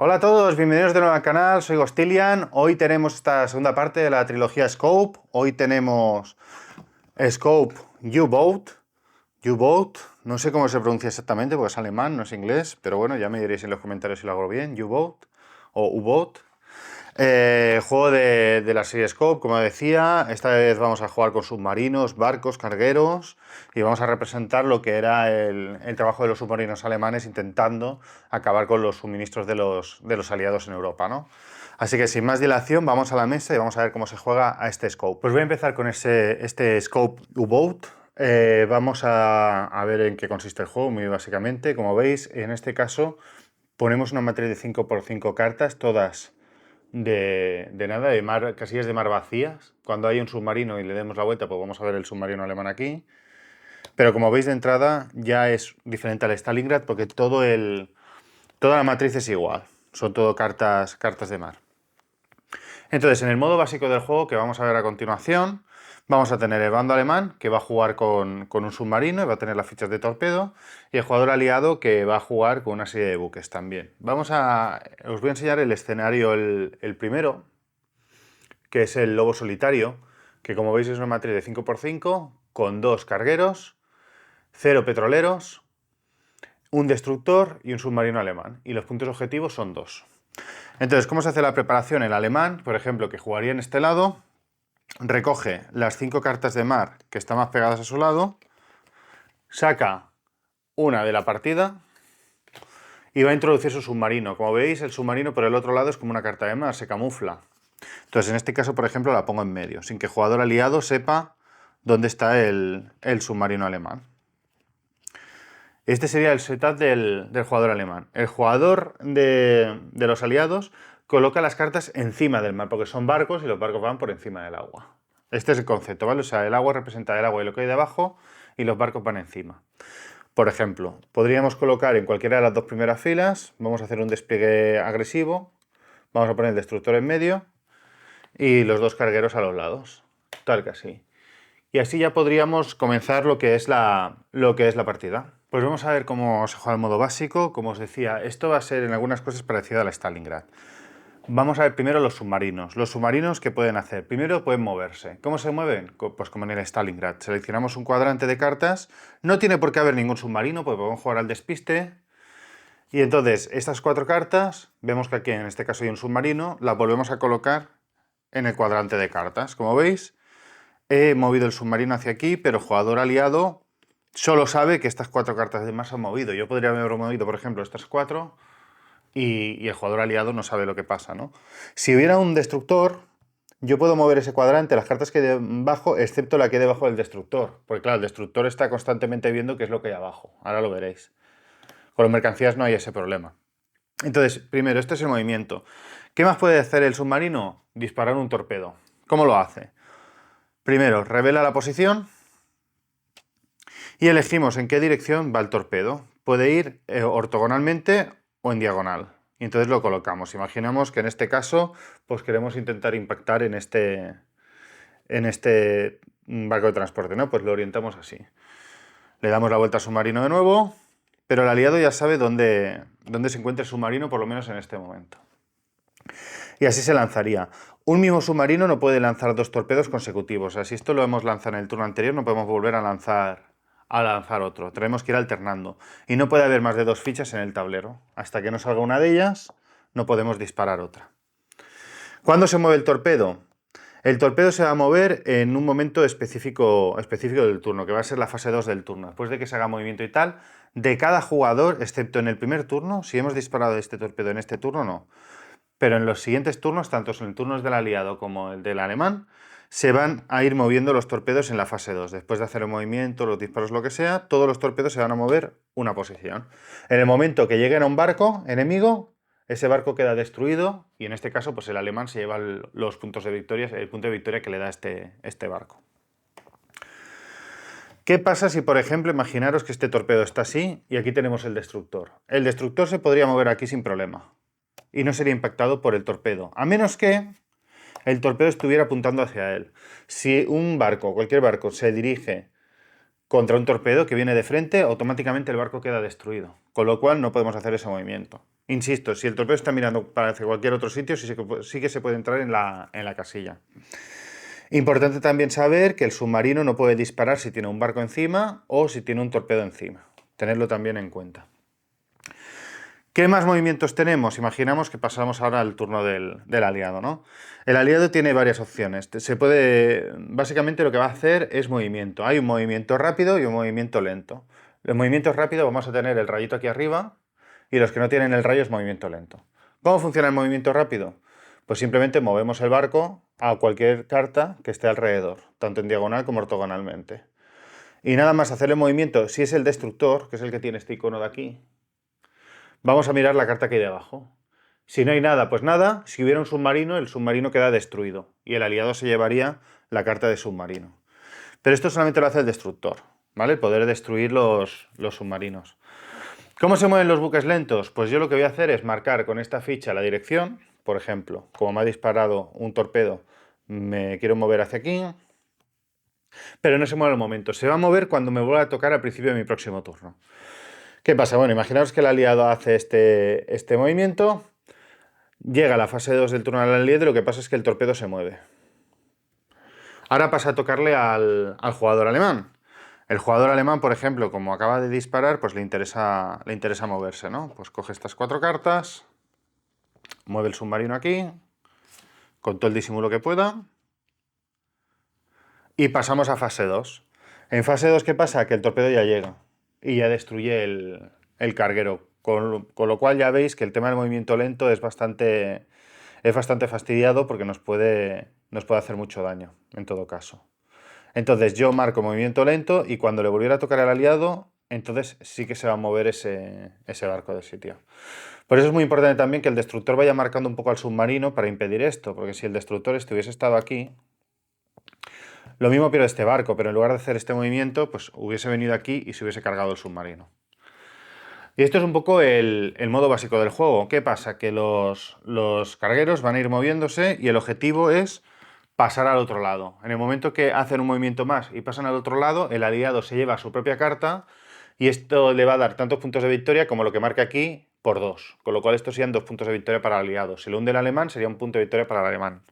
Hola a todos, bienvenidos de nuevo al canal, soy Gostilian. Hoy tenemos esta segunda parte de la trilogía Scope. Hoy tenemos Scope U-Boat, no sé cómo se pronuncia exactamente porque es alemán, no es inglés, pero bueno, ya me diréis en los comentarios si lo hago bien, U-Boat o U-Boat. Juego de la serie Scope, como decía, esta vez vamos a jugar con submarinos, barcos, cargueros y vamos a representar lo que era el trabajo de los submarinos alemanes intentando acabar con los suministros de los aliados en Europa, ¿no? Así que sin más dilación vamos a la mesa y vamos a ver cómo se juega a este Scope. Pues voy a empezar con este Scope U-Boat. Vamos a ver en qué consiste el juego, muy básicamente. Como veis, en este caso ponemos una matriz de 5 por 5 cartas, todas de casillas de mar vacías. Cuando hay un submarino y le demos la vuelta, pues vamos a ver el submarino alemán aquí. Pero como veis de entrada ya es diferente al Stalingrad porque toda la matriz es igual. Son todo cartas de mar. Entonces, en el modo básico del juego que vamos a ver a continuación, vamos a tener el bando alemán que va a jugar con un submarino y va a tener las fichas de torpedo, y el jugador aliado que va a jugar con una serie de buques también. Os voy a enseñar el escenario, el primero, que es el lobo solitario, que como veis es una matriz de 5 por 5 con 2 cargueros, 0 petroleros, un destructor y un submarino alemán. Y los puntos objetivos son 2. Entonces, ¿cómo se hace la preparación? El alemán, por ejemplo, que jugaría en este lado, recoge las 5 cartas de mar que están más pegadas a su lado, saca una de la partida y va a introducir su submarino. Como veis, el submarino por el otro lado es como una carta de mar, se camufla. Entonces, en este caso, por ejemplo, la pongo en medio, sin que el jugador aliado sepa dónde está el submarino alemán. Este sería el setup del jugador alemán. El jugador de los aliados coloca las cartas encima del mar, porque son barcos y los barcos van por encima del agua. Este es el concepto, ¿vale? O sea, el agua representa el agua y lo que hay debajo, y los barcos van encima. Por ejemplo, podríamos colocar en cualquiera de las dos primeras filas, vamos a hacer un despliegue agresivo, vamos a poner el destructor en medio y los 2 cargueros a los lados, tal que así. Y así ya podríamos comenzar lo que es la partida. Pues vamos a ver cómo se juega el modo básico. Como os decía, esto va a ser en algunas cosas parecido al Stalingrad. Vamos a ver primero los submarinos. Los submarinos, ¿qué pueden hacer? Primero pueden moverse. ¿Cómo se mueven? Pues como en el Stalingrad. Seleccionamos un cuadrante de cartas. No tiene por qué haber ningún submarino, porque podemos jugar al despiste. Y entonces, estas 4 cartas, vemos que aquí en este caso hay un submarino, las volvemos a colocar en el cuadrante de cartas. Como veis, he movido el submarino hacia aquí, pero el jugador aliado solo sabe que estas 4 cartas de más se han movido. Yo podría haber movido, por ejemplo, estas 4 y el jugador aliado no sabe lo que pasa, ¿no? Si hubiera un destructor, yo puedo mover ese cuadrante, las cartas que hay debajo, excepto la que hay debajo del destructor. Porque claro, el destructor está constantemente viendo qué es lo que hay abajo. Ahora lo veréis. Con las mercancías no hay ese problema. Entonces, primero, este es el movimiento. ¿Qué más puede hacer el submarino? Disparar un torpedo. ¿Cómo lo hace? Primero, revela la posición y elegimos en qué dirección va el torpedo. Puede ir ortogonalmente o en diagonal. Y entonces lo colocamos. Imaginamos que en este caso pues queremos intentar impactar en este barco de transporte, ¿no? Pues lo orientamos así. Le damos la vuelta al submarino de nuevo, pero el aliado ya sabe dónde se encuentra el submarino, por lo menos en este momento. Y así se lanzaría. Un mismo submarino no puede lanzar 2 torpedos consecutivos. O sea, si esto lo hemos lanzado en el turno anterior, no podemos volver a lanzar otro. Tenemos que ir alternando. Y no puede haber más de 2 fichas en el tablero. Hasta que no salga una de ellas, no podemos disparar otra. ¿Cuándo se mueve el torpedo? El torpedo se va a mover en un momento específico del turno, que va a ser la fase 2 del turno. Después de que se haga movimiento y tal, de cada jugador, excepto en el primer turno, si hemos disparado este torpedo en este turno, no. Pero en los siguientes turnos, tanto en el turno del aliado como el del alemán, se van a ir moviendo los torpedos en la fase 2. Después de hacer el movimiento, los disparos, lo que sea, todos los torpedos se van a mover una posición. En el momento que lleguen a un barco enemigo, ese barco queda destruido y en este caso pues el alemán se lleva los puntos de victoria, el punto de victoria que le da este barco. ¿Qué pasa si, por ejemplo, imaginaros que este torpedo está así y aquí tenemos el destructor? El destructor se podría mover aquí sin problema y no sería impactado por el torpedo, a menos que el torpedo estuviera apuntando hacia él. Si un barco, cualquier barco, se dirige contra un torpedo que viene de frente, automáticamente el barco queda destruido. Con lo cual no podemos hacer ese movimiento. Insisto, si el torpedo está mirando para hacia cualquier otro sitio, sí que se puede entrar en la casilla. Importante también saber que el submarino no puede disparar si tiene un barco encima o si tiene un torpedo encima. Tenerlo también en cuenta. ¿Qué más movimientos tenemos? Imaginamos que pasamos ahora al turno del aliado, ¿no? El aliado tiene varias opciones. Básicamente lo que va a hacer es movimiento. Hay un movimiento rápido y un movimiento lento. Los movimientos rápidos vamos a tener el rayito aquí arriba y los que no tienen el rayo es movimiento lento. ¿Cómo funciona el movimiento rápido? Pues simplemente movemos el barco a cualquier carta que esté alrededor, tanto en diagonal como ortogonalmente. Y nada más hacer el movimiento, si es el destructor, que es el que tiene este icono de aquí, vamos a mirar la carta que hay debajo. Si no hay nada, pues nada. Si hubiera un submarino, el submarino queda destruido y el aliado se llevaría la carta de submarino. Pero esto solamente lo hace el destructor, ¿vale? El poder destruir los submarinos. ¿Cómo se mueven los buques lentos? Pues yo lo que voy a hacer es marcar con esta ficha la dirección. Por ejemplo, como me ha disparado un torpedo, me quiero mover hacia aquí. Pero no se mueve al momento. Se va a mover cuando me vuelva a tocar al principio de mi próximo turno. ¿Qué pasa? Bueno, imaginaos que el aliado hace este movimiento. Llega a la fase 2 del turno del aliado y lo que pasa es que el torpedo se mueve. Ahora pasa a tocarle al jugador alemán. El jugador alemán, por ejemplo, como acaba de disparar, pues le interesa moverse, ¿no? Pues coge estas 4 cartas, mueve el submarino aquí, con todo el disimulo que pueda, y pasamos a fase 2. En fase 2, ¿qué pasa? Que el torpedo ya llega y ya destruye el carguero, con lo cual ya veis que el tema del movimiento lento es bastante fastidiado porque nos puede hacer mucho daño, en todo caso. Entonces yo marco movimiento lento y cuando le volviera a tocar al aliado, entonces sí que se va a mover ese barco del sitio. Por eso es muy importante también que el destructor vaya marcando un poco al submarino para impedir esto, porque si el destructor hubiese estado aquí, lo mismo pierde este barco, pero en lugar de hacer este movimiento, pues hubiese venido aquí y se hubiese cargado el submarino. Y esto es un poco el modo básico del juego. ¿Qué pasa? Que los cargueros van a ir moviéndose y el objetivo es pasar al otro lado. En el momento que hacen un movimiento más y pasan al otro lado, el aliado se lleva su propia carta y esto le va a dar tantos puntos de victoria como lo que marca aquí por 2. Con lo cual estos serían 2 puntos de victoria para el aliado. Si lo hunde el alemán, sería un punto de victoria para el alemán.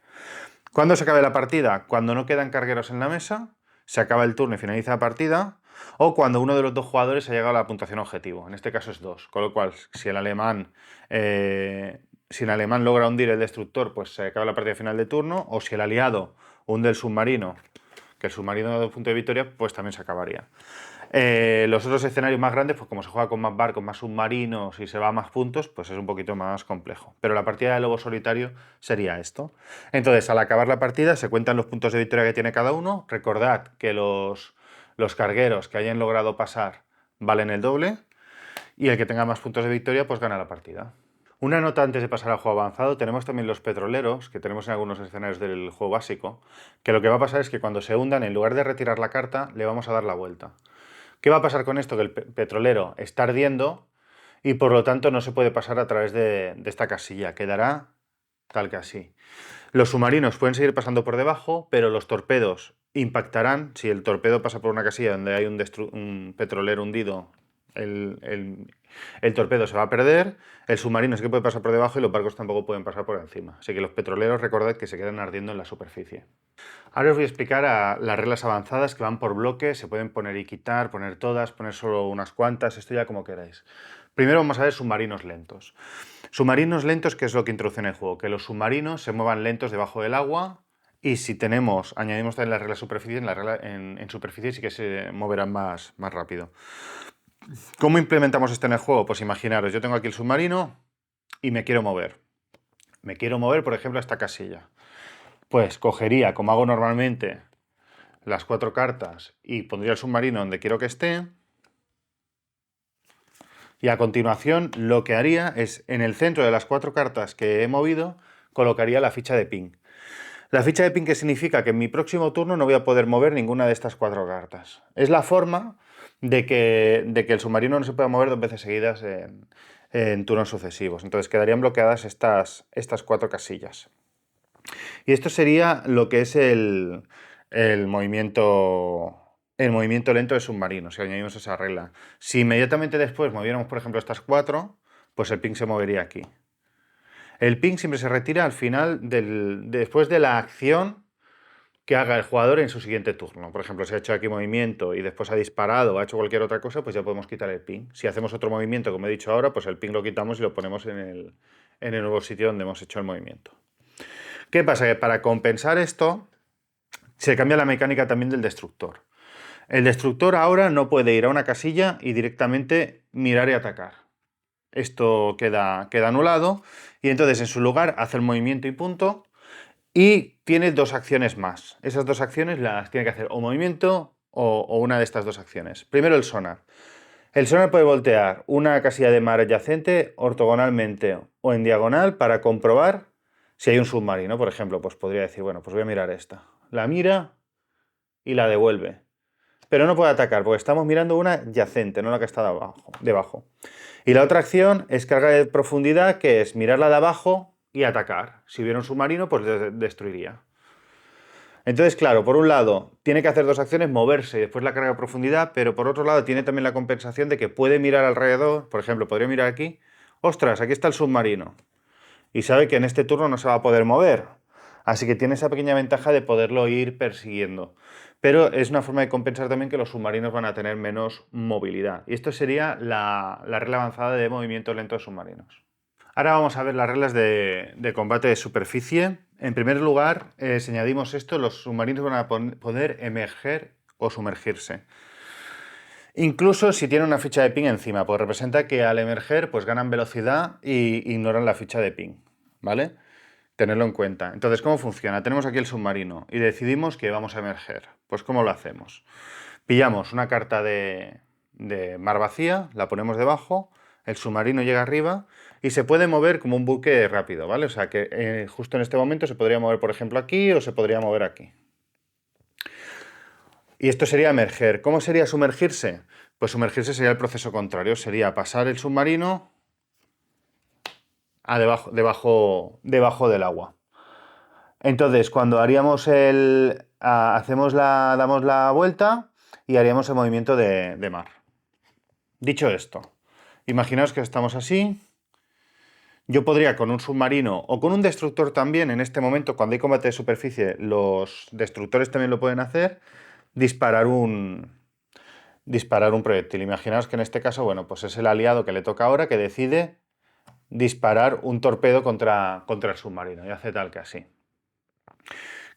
¿Cuándo se acabe la partida? Cuando no quedan cargueros en la mesa, se acaba el turno y finaliza la partida, o cuando uno de los 2 jugadores ha llegado a la puntuación objetivo. En este caso es 2. Con lo cual, si el alemán logra hundir el destructor, pues se acaba la partida final de turno, o si el aliado hunde el submarino, que el submarino da 2 puntos de victoria, pues también se acabaría. Los otros escenarios más grandes, pues como se juega con más barcos, más submarinos y se va a más puntos, pues es un poquito más complejo. Pero la partida de lobo solitario sería esto. Entonces, al acabar la partida, se cuentan los puntos de victoria que tiene cada uno. Recordad que los cargueros que hayan logrado pasar valen el doble y el que tenga más puntos de victoria, pues gana la partida. Una nota antes de pasar al juego avanzado, tenemos también los petroleros, que tenemos en algunos escenarios del juego básico, que lo que va a pasar es que cuando se hundan, en lugar de retirar la carta, le vamos a dar la vuelta. ¿Qué va a pasar con esto? Que el petrolero está ardiendo y por lo tanto no se puede pasar a través de esta casilla, quedará tal que así. Los submarinos pueden seguir pasando por debajo, pero los torpedos impactarán. Si el torpedo pasa por una casilla donde hay un petrolero hundido, el torpedo se va a perder, el submarino sí que puede pasar por debajo y los barcos tampoco pueden pasar por encima. Así que los petroleros, recordad que se quedan ardiendo en la superficie. Ahora os voy a explicar las reglas avanzadas que van por bloques, se pueden poner y quitar, poner todas, poner solo unas cuantas, esto ya como queráis. Primero vamos a ver submarinos lentos. Submarinos lentos, ¿qué es lo que introduce en el juego? Que los submarinos se muevan lentos debajo del agua y si añadimos también las reglas superficie, en superficie sí que se moverán más rápido. ¿Cómo implementamos esto en el juego? Pues imaginaros, yo tengo aquí el submarino y me quiero mover. Me quiero mover, por ejemplo, a esta casilla. Pues cogería, como hago normalmente, las 4 cartas y pondría el submarino donde quiero que esté. Y a continuación lo que haría es, en el centro de las 4 cartas que he movido, colocaría la ficha de ping. La ficha de ping, ¿qué significa? Que en mi próximo turno no voy a poder mover ninguna de estas 4 cartas. Es la forma de que el submarino no se pueda mover 2 veces seguidas en turnos sucesivos. Entonces quedarían bloqueadas estas 4 casillas. Y esto sería lo que es el movimiento el movimiento lento del submarino, si añadimos esa regla. Si inmediatamente después moviéramos, por ejemplo, estas 4, pues el ping se movería aquí. El ping siempre se retira al final, después de la acción que haga el jugador en su siguiente turno. Por ejemplo, si ha hecho aquí movimiento y después ha disparado o ha hecho cualquier otra cosa, pues ya podemos quitar el ping. Si hacemos otro movimiento, como he dicho ahora, pues el ping lo quitamos y lo ponemos en el nuevo sitio donde hemos hecho el movimiento. ¿Qué pasa? Que para compensar esto, se cambia la mecánica también del destructor. El destructor ahora no puede ir a una casilla y directamente mirar y atacar. Esto queda anulado y entonces en su lugar hace el movimiento y punto, y tiene 2 acciones más. Esas 2 acciones las tiene que hacer o movimiento o una de estas 2 acciones. Primero el sonar. El sonar puede voltear una casilla de mar adyacente ortogonalmente o en diagonal para comprobar si hay un submarino. Por ejemplo, pues podría decir, bueno, pues voy a mirar esta. La mira y la devuelve. Pero no puede atacar porque estamos mirando una adyacente, no la que está debajo. Y la otra acción es carga de profundidad, que es mirarla de abajo y atacar. Si hubiera un submarino, pues destruiría. Entonces, claro, por un lado, tiene que hacer 2 acciones, moverse y después la carga de profundidad, pero por otro lado tiene también la compensación de que puede mirar alrededor. Por ejemplo, podría mirar aquí. ¡Ostras! Aquí está el submarino. Y sabe que en este turno no se va a poder mover. Así que tiene esa pequeña ventaja de poderlo ir persiguiendo. Pero es una forma de compensar también que los submarinos van a tener menos movilidad. Y esto sería la regla avanzada de movimiento lento de submarinos. Ahora vamos a ver las reglas de combate de superficie. En primer lugar, si añadimos esto, los submarinos van a poder emerger o sumergirse. Incluso si tienen una ficha de ping encima, pues representa que al emerger pues ganan velocidad y ignoran la ficha de ping, ¿vale? Tenerlo en cuenta. Entonces, ¿cómo funciona? Tenemos aquí el submarino y decidimos que vamos a emerger. Pues, ¿cómo lo hacemos? Pillamos una carta de mar vacía, la ponemos debajo, el submarino llega arriba y se puede mover como un buque rápido, ¿vale? O sea que justo en este momento se podría mover, por ejemplo, aquí o se podría mover aquí. Y esto sería emerger. ¿Cómo sería sumergirse? Pues sumergirse sería el proceso contrario, sería pasar el submarino a debajo del agua. Entonces, cuando haríamos damos la vuelta y haríamos el movimiento de mar. Dicho esto, imaginaos que estamos así. Yo podría con un submarino o con un destructor también, en este momento, cuando hay combate de superficie, los destructores también lo pueden hacer, disparar un proyectil. Imaginaos que en este caso, bueno, pues es el aliado que le toca ahora que decide disparar un torpedo contra el submarino y hace tal que así.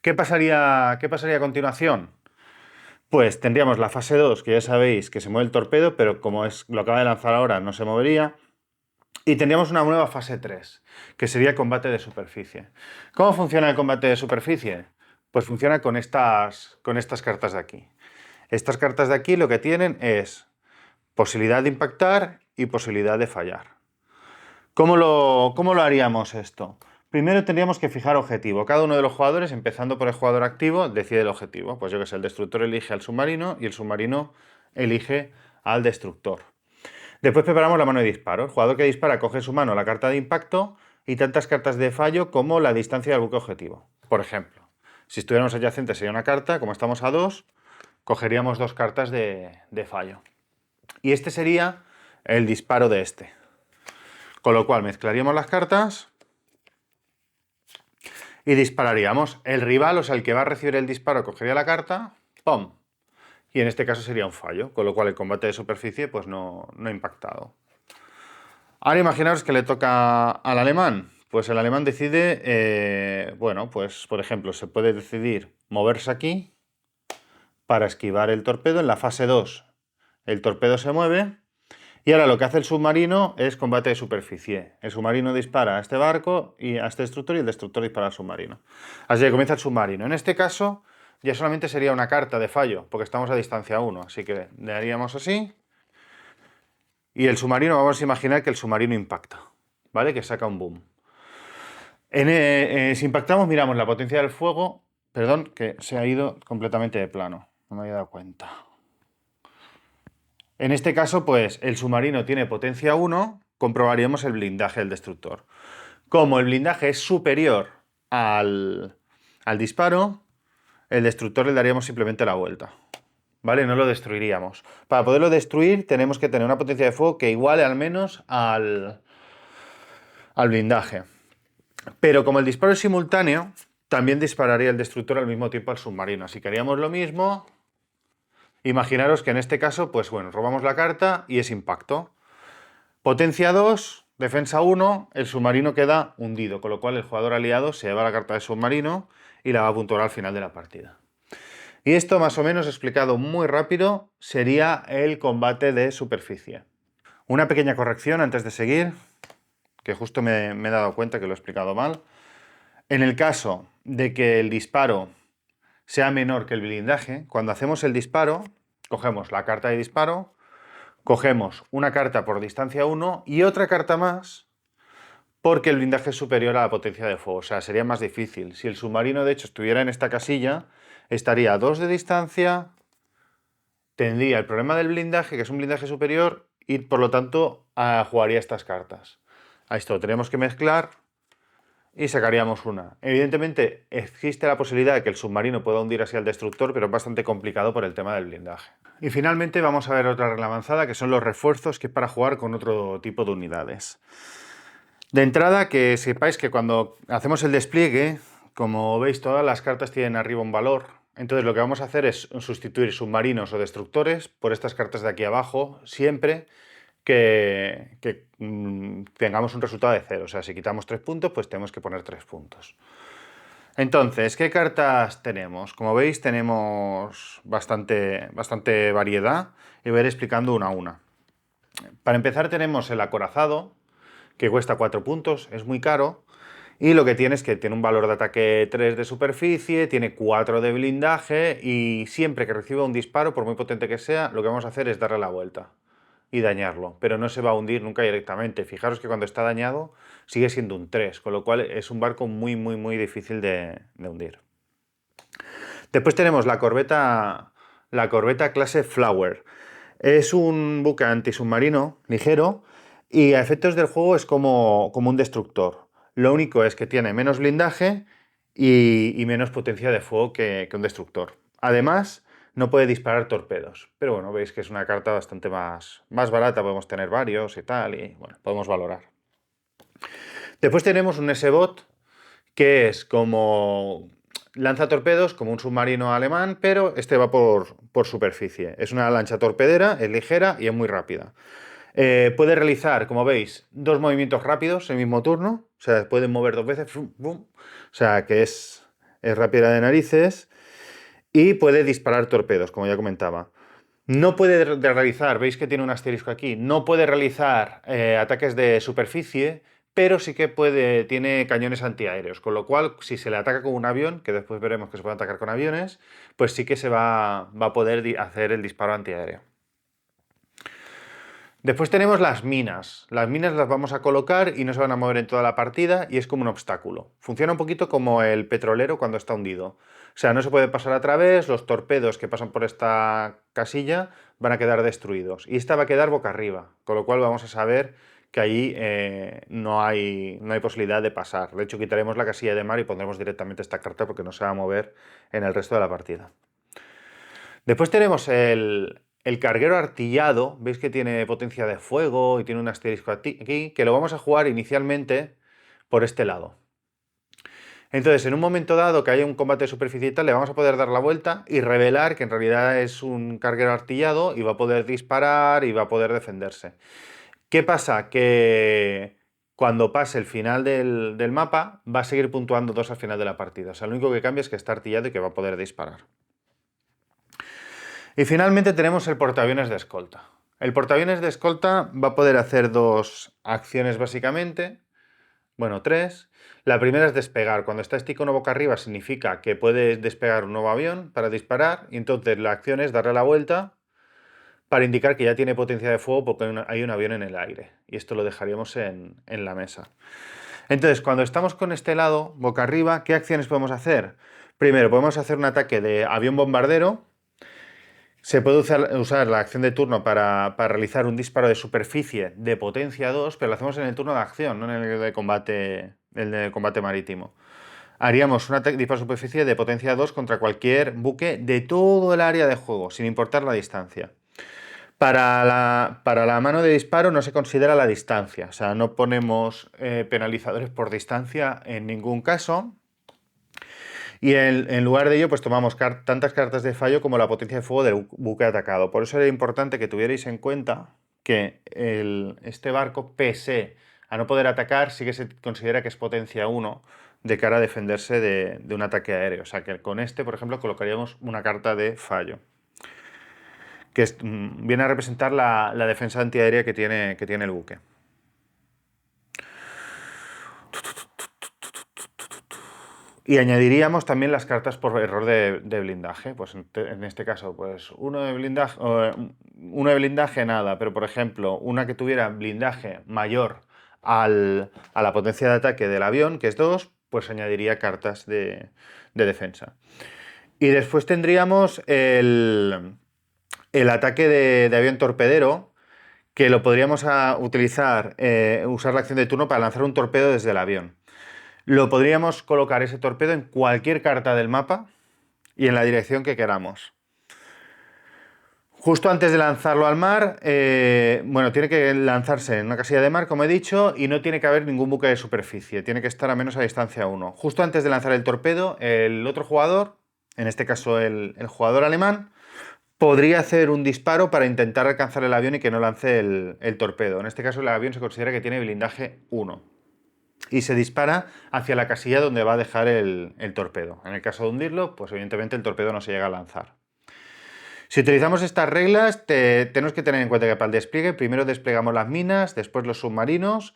¿Qué pasaría a continuación? Pues tendríamos la fase 2, que ya sabéis que se mueve el torpedo, pero como lo acaba de lanzar ahora, no se movería. Y tendríamos una nueva fase 3, que sería combate de superficie. ¿Cómo funciona el combate de superficie? Pues funciona con estas cartas de aquí. Estas cartas de aquí lo que tienen es posibilidad de impactar y posibilidad de fallar. ¿Cómo lo haríamos esto? Primero tendríamos que fijar objetivo. Cada uno de los jugadores, empezando por el jugador activo, decide el objetivo. Pues yo que sé, el destructor elige al submarino y el submarino elige al destructor. Después preparamos la mano de disparo. El jugador que dispara coge en su mano la carta de impacto y tantas cartas de fallo como la distancia del buque objetivo. Por ejemplo, si estuviéramos adyacentes sería una carta, como estamos a 2, cogeríamos 2 cartas de fallo. Y este sería el disparo de este. Con lo cual mezclaríamos las cartas y dispararíamos. El rival, o sea, el que va a recibir el disparo, cogería la carta, ¡pum! Y en este caso sería un fallo, con lo cual el combate de superficie pues no ha impactado. Ahora imaginaos que le toca al alemán. Pues el alemán decide, bueno, pues por ejemplo, se puede decidir moverse aquí para esquivar el torpedo. En la fase 2 el torpedo se mueve y ahora lo que hace el submarino es combate de superficie. El submarino dispara a este barco y a este destructor y el destructor dispara al submarino. Así que comienza el submarino. En este caso ya solamente sería una carta de fallo, porque estamos a distancia 1, así que le haríamos así. Y el submarino, vamos a imaginar que el submarino impacta, ¿vale? Que saca un boom. Si impactamos, miramos la potencia del fuego. Perdón, que se ha ido completamente de plano, no me había dado cuenta. En este caso, pues el submarino tiene potencia 1, comprobaríamos el blindaje del destructor. Como el blindaje es superior al disparo, el destructor le daríamos simplemente la vuelta. ¿vale? No lo destruiríamos. Para poderlo destruir tenemos que tener una potencia de fuego que iguale al menos al blindaje. Pero como el disparo es simultáneo, también dispararía el destructor al mismo tiempo al submarino. Así que haríamos lo mismo. Imaginaros que en este caso, pues bueno, robamos la carta y es impacto. Potencia 2, defensa 1, el submarino queda hundido, con lo cual el jugador aliado se lleva la carta de submarino y la va a puntuar al final de la partida. Y esto, más o menos explicado muy rápido, sería el combate de superficie. Una pequeña corrección antes de seguir, que justo me he dado cuenta que lo he explicado mal. En el caso de que el disparo sea menor que el blindaje, cuando hacemos el disparo, cogemos la carta de disparo, cogemos una carta por distancia 1 y otra carta más porque el blindaje es superior a la potencia de fuego. O sea, sería más difícil. Si el submarino, de hecho, estuviera en esta casilla, estaría a 2 de distancia, tendría el problema del blindaje, que es un blindaje superior, y por lo tanto jugaría estas cartas. A esto lo tenemos que mezclar y sacaríamos una. Evidentemente existe la posibilidad de que el submarino pueda hundir así al destructor, pero es bastante complicado por el tema del blindaje. Y finalmente vamos a ver otra regla avanzada, que son los refuerzos, que es para jugar con otro tipo de unidades. De entrada, que sepáis que cuando hacemos el despliegue, como veis, todas las cartas tienen arriba un valor. Entonces lo que vamos a hacer es sustituir submarinos o destructores por estas cartas de aquí abajo, siempre que tengamos un resultado de 0. O sea, si quitamos 3 puntos, pues tenemos que poner 3 puntos. Entonces, ¿qué cartas tenemos? Como veis, tenemos bastante variedad y voy a ir explicando una a una. Para empezar, tenemos el acorazado, que cuesta 4 puntos, es muy caro, y lo que tiene es que tiene un valor de ataque 3 de superficie, tiene 4 de blindaje, y siempre que reciba un disparo, por muy potente que sea, lo que vamos a hacer es darle la vuelta y dañarlo, pero no se va a hundir nunca directamente. Fijaros que cuando está dañado sigue siendo un 3, con lo cual es un barco muy difícil de hundir. Después tenemos la corbeta clase Flower. Es un buque antisubmarino ligero y a efectos del juego es como un destructor. Lo único es que tiene menos blindaje y menos potencia de fuego que un destructor. Además, no puede disparar torpedos. Pero bueno, veis que es una carta bastante más barata, podemos tener varios y tal, y bueno, podemos valorar. Después tenemos un S-Bot, que es como lanza torpedos, como un submarino alemán, pero este va por superficie. Es una lancha torpedera, es ligera y es muy rápida. Puede realizar, como veis, 2 movimientos rápidos en el mismo turno. O sea, pueden mover 2 veces. Fum, fum. O sea, que es rápida de narices. Y puede disparar torpedos, como ya comentaba. No puede realizar, veis que tiene un asterisco aquí, no puede realizar ataques de superficie, pero sí que tiene cañones antiaéreos, con lo cual si se le ataca con un avión, que después veremos que se puede atacar con aviones, pues sí que se va a poder hacer el disparo antiaéreo. Después tenemos las minas. Las minas las vamos a colocar y no se van a mover en toda la partida y es como un obstáculo. Funciona un poquito como el petrolero cuando está hundido. O sea, no se puede pasar a través, los torpedos que pasan por esta casilla van a quedar destruidos. Y esta va a quedar boca arriba, con lo cual vamos a saber que allí no hay posibilidad de pasar. De hecho, quitaremos la casilla de mar y pondremos directamente esta carta porque no se va a mover en el resto de la partida. Después tenemos el carguero artillado, veis que tiene potencia de fuego y tiene un asterisco aquí, que lo vamos a jugar inicialmente por este lado. Entonces, en un momento dado que haya un combate de superficie y tal, le vamos a poder dar la vuelta y revelar que en realidad es un carguero artillado y va a poder disparar y va a poder defenderse. ¿Qué pasa? Que cuando pase el final del mapa va a seguir puntuando 2 al final de la partida. O sea, lo único que cambia es que está artillado y que va a poder disparar. Y finalmente tenemos el portaaviones de escolta. El portaaviones de escolta va a poder hacer 2 acciones básicamente, bueno, 3. La primera es despegar. Cuando está este icono boca arriba significa que puedes despegar un nuevo avión para disparar y entonces la acción es darle la vuelta para indicar que ya tiene potencia de fuego porque hay un avión en el aire. Y esto lo dejaríamos en la mesa. Entonces, cuando estamos con este lado, boca arriba, ¿qué acciones podemos hacer? Primero, podemos hacer un ataque de avión bombardero. Se puede usar la acción de turno para realizar un disparo de superficie de potencia 2, pero lo hacemos en el turno de acción, no en el de combate marítimo. haríamos un disparo a superficie de potencia 2 contra cualquier buque de todo el área de juego, sin importar la distancia. Para la mano de disparo no se considera la distancia, o sea, no ponemos penalizadores por distancia en ningún caso. Y en lugar de ello, pues tomamos tantas cartas de fallo como la potencia de fuego del buque atacado. Por eso era importante que tuvierais en cuenta que este barco, pese a no poder atacar, sí que se considera que es potencia 1 de cara a defenderse de un ataque aéreo. O sea que con este, por ejemplo, colocaríamos una carta de fallo, que viene a representar la defensa antiaérea que tiene el buque. Y añadiríamos también las cartas por error de blindaje. Pues en este caso, pues uno de blindaje nada, pero por ejemplo, una que tuviera blindaje mayor a la potencia de ataque del avión, que es 2, pues añadiría cartas de defensa. Y después tendríamos el ataque de avión torpedero, que lo podríamos usar la acción de turno para lanzar un torpedo desde el avión. Lo podríamos colocar ese torpedo en cualquier carta del mapa y en la dirección que queramos. Justo antes de lanzarlo al mar, tiene que lanzarse en una casilla de mar, como he dicho, y no tiene que haber ningún buque de superficie, tiene que estar a menos a distancia 1. Justo antes de lanzar el torpedo, el otro jugador, en este caso el jugador alemán, podría hacer un disparo para intentar alcanzar el avión y que no lance el torpedo. En este caso el avión se considera que tiene blindaje 1. Y se dispara hacia la casilla donde va a dejar el torpedo. En el caso de hundirlo, pues evidentemente el torpedo no se llega a lanzar. Si utilizamos estas reglas, tenemos que tener en cuenta que para el despliegue primero desplegamos las minas, después los submarinos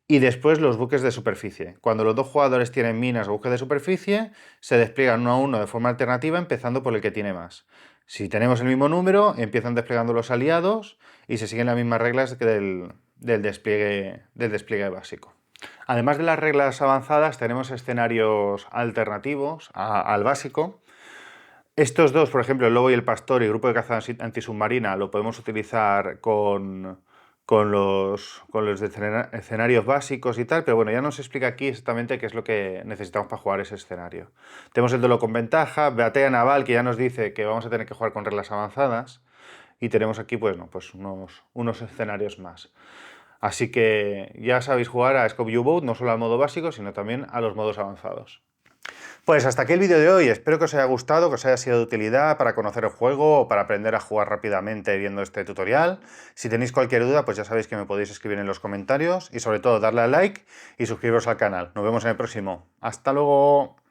y después los buques de superficie. Cuando los dos jugadores tienen minas o buques de superficie, se despliegan uno a uno de forma alternativa, empezando por el que tiene más. Si tenemos el mismo número, empiezan desplegando los aliados y se siguen las mismas reglas que del despliegue básico. Además de las reglas avanzadas, tenemos escenarios alternativos al básico. Estos dos, por ejemplo, el lobo y el pastor y el grupo de caza antisubmarina, lo podemos utilizar con los escenarios básicos y tal, pero bueno, ya nos explica aquí exactamente qué es lo que necesitamos para jugar ese escenario. Tenemos el duelo con ventaja, batalla naval, que ya nos dice que vamos a tener que jugar con reglas avanzadas, y tenemos aquí pues unos escenarios más. Así que ya sabéis jugar a Scope U-Boat, no solo al modo básico, sino también a los modos avanzados. Pues hasta aquí el vídeo de hoy, espero que os haya gustado, que os haya sido de utilidad para conocer el juego o para aprender a jugar rápidamente viendo este tutorial. Si tenéis cualquier duda, pues ya sabéis que me podéis escribir en los comentarios y sobre todo darle a like y suscribiros al canal. Nos vemos en el próximo. ¡Hasta luego!